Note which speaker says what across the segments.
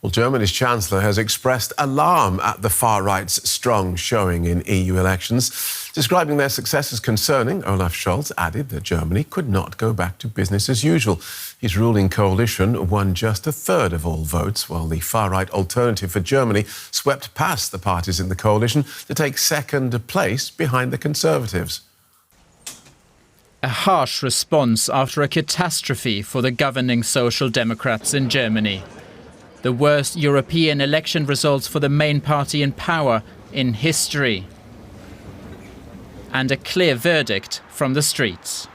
Speaker 1: Well, Germany's Chancellor has expressed alarm at the far-right's strong showing in EU elections. Describing their success as concerning, Olaf Scholz added that Germany could not go back to business as usual. His ruling coalition won just a third of all votes, while the far-right Alternative for Germany swept past the parties in the coalition to take second place behind the Conservatives.
Speaker 2: A harsh response after a catastrophe for the governing Social Democrats in Germany. The worst European election results for the main party in power in history. And a clear verdict from the streets.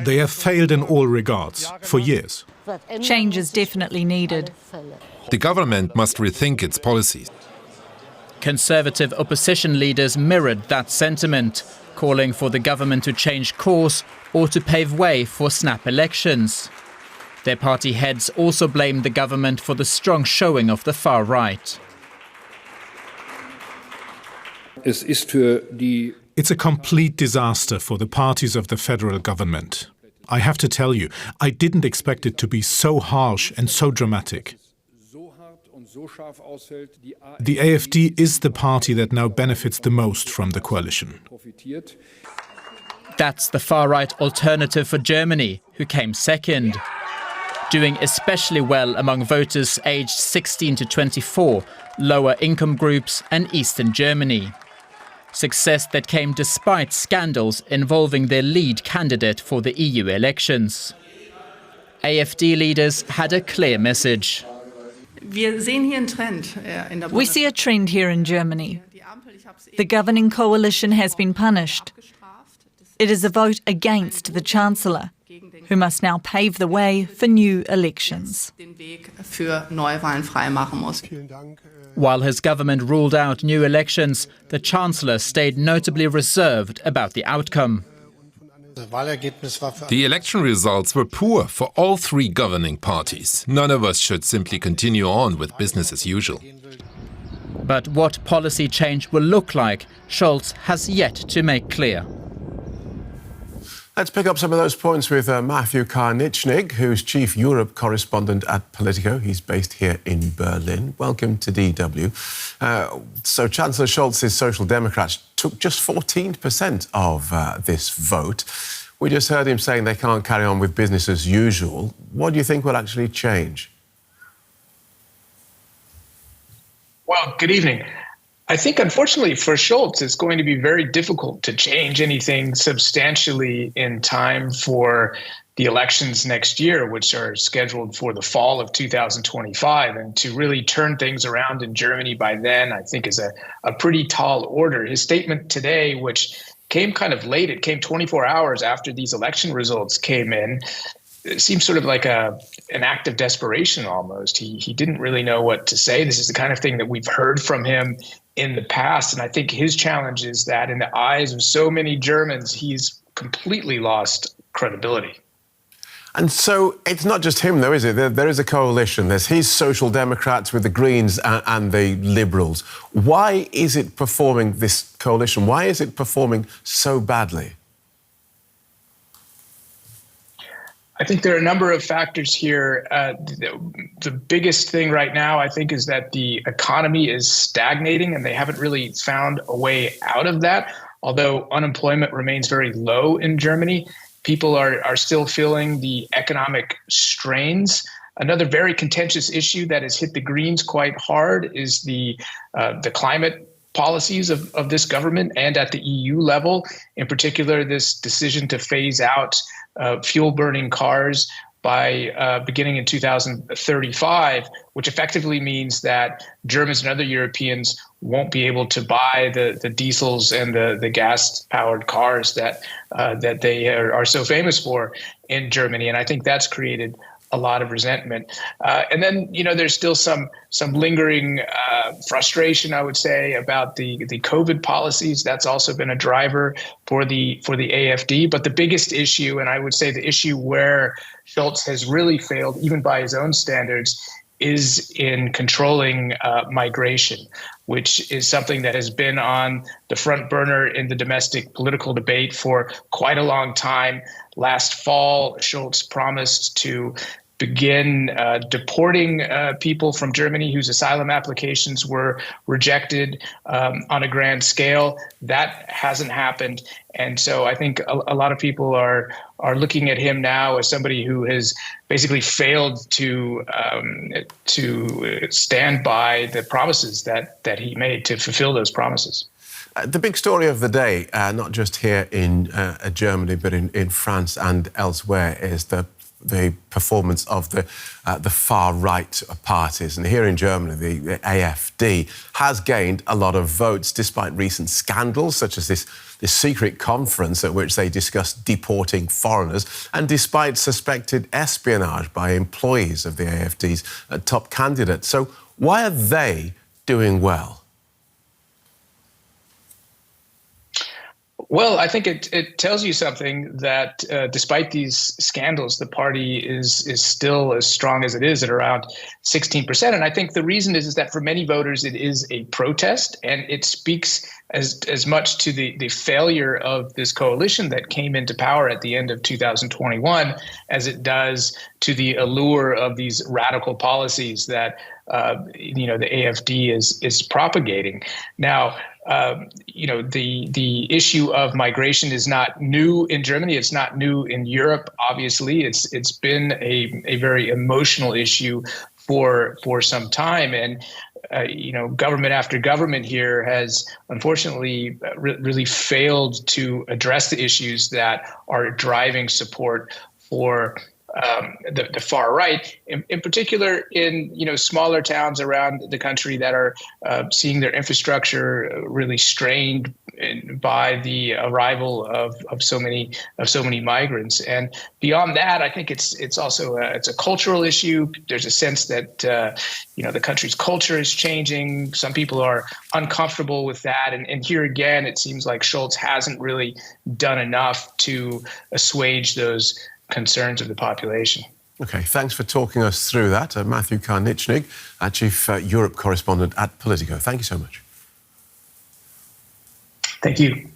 Speaker 3: They have failed in all regards, for years.
Speaker 4: Change is definitely needed.
Speaker 5: The government must rethink its policies.
Speaker 2: Conservative opposition leaders mirrored that sentiment, calling for the government to change course or to pave way for snap elections. Their party heads also blamed the government for the strong showing of the far right.
Speaker 3: It's a complete disaster for the parties of the federal government. I have to tell you, I didn't expect it to be so harsh and so dramatic. The AfD is the party that now benefits the most from the coalition.
Speaker 2: That's the far-right Alternative for Germany, who came second. Doing especially well among voters aged 16 to 24, lower income groups and Eastern Germany. Success that came despite scandals involving their lead candidate for the EU elections. AfD leaders had a clear message.
Speaker 4: We see a trend here in Germany. The governing coalition has been punished. It is a vote against the Chancellor, who must now pave the way for new elections.
Speaker 2: While his government ruled out new elections, the Chancellor stayed notably reserved about the outcome.
Speaker 5: The election results were poor for all three governing parties. None of us should simply continue on with business as usual.
Speaker 2: But what policy change will look like, Scholz has yet to make clear.
Speaker 1: Let's pick up some of those points with Matthew Karnitschnig, who's Chief Europe Correspondent at Politico. He's based here in Berlin. Welcome to DW. So Chancellor Scholz's Social Democrats took just 14% of this vote. We just heard him saying they can't carry on with business as usual. What do you think will actually change?
Speaker 6: Well, good evening. I think, unfortunately, for Scholz, it's going to be very difficult to change anything substantially in time for the elections next year, which are scheduled for the fall of 2025. And to really turn things around in Germany by then, I think is a pretty tall order. His statement today, which came kind of late, it came 24 hours after these election results came in, it seems sort of like an act of desperation almost. He didn't really know what to say. This is the kind of thing that we've heard from him in the past. And I think his challenge is that in the eyes of so many Germans, he's completely lost credibility.
Speaker 1: And so it's not just him, though, is it? There is a coalition. There's his Social Democrats with the Greens and the Liberals. Why is it performing, this coalition, why is it performing so badly?
Speaker 6: I think there are a number of factors here. The biggest thing right now, I think, is that the economy is stagnating and they haven't really found a way out of that. Although unemployment remains very low in Germany, people are still feeling the economic strains. Another very contentious issue that has hit the Greens quite hard is the climate policies of this government and at the EU level. In particular, this decision to phase out fuel-burning cars by beginning in 2035, which effectively means that Germans and other Europeans won't be able to buy the diesels and the gas-powered cars that they are so famous for in Germany. And I think that's created a lot of resentment. And then, there's still some lingering frustration, I would say, about the COVID policies. That's also been a driver for the AfD. But the biggest issue, and I would say the issue where Scholz has really failed, even by his own standards, is in controlling migration, which is something that has been on the front burner in the domestic political debate for quite a long time. Last fall, Scholz promised to begin deporting people from Germany whose asylum applications were rejected on a grand scale. That hasn't happened. And so I think a lot of people are looking at him now as somebody who has basically failed to stand by the promises that he made, to fulfill those promises.
Speaker 1: The big story of the day, not just here in Germany, but in France and elsewhere, is the performance of the far-right parties. And here in Germany, the AfD has gained a lot of votes despite recent scandals, such as this secret conference at which they discussed deporting foreigners, and despite suspected espionage by employees of the AfD's top candidate. So why are they doing well?
Speaker 6: Well, I think it tells you something that despite these scandals, the party is still as strong as it is at around 16%. And I think the reason is that for many voters, it is a protest, and it speaks as much to the failure of this coalition that came into power at the end of 2021 as it does to the allure of these radical policies that the AfD is propagating. Now, the issue of migration is not new in Germany. It's not new in Europe. Obviously, it's been a very emotional issue for some time, and government after government here has unfortunately really failed to address the issues that are driving support for the far right, in particular in smaller towns around the country that are seeing their infrastructure really strained by the arrival of so many migrants. And beyond that, I think it's also it's a cultural issue. There's a sense that the country's culture is changing. Some people are uncomfortable with that, and here again, it seems like Scholz hasn't really done enough to assuage those concerns of the population.
Speaker 1: OK, thanks for talking us through that. Matthew Karnitschnig, Chief Europe Correspondent at Politico. Thank you so much.
Speaker 6: Thank you.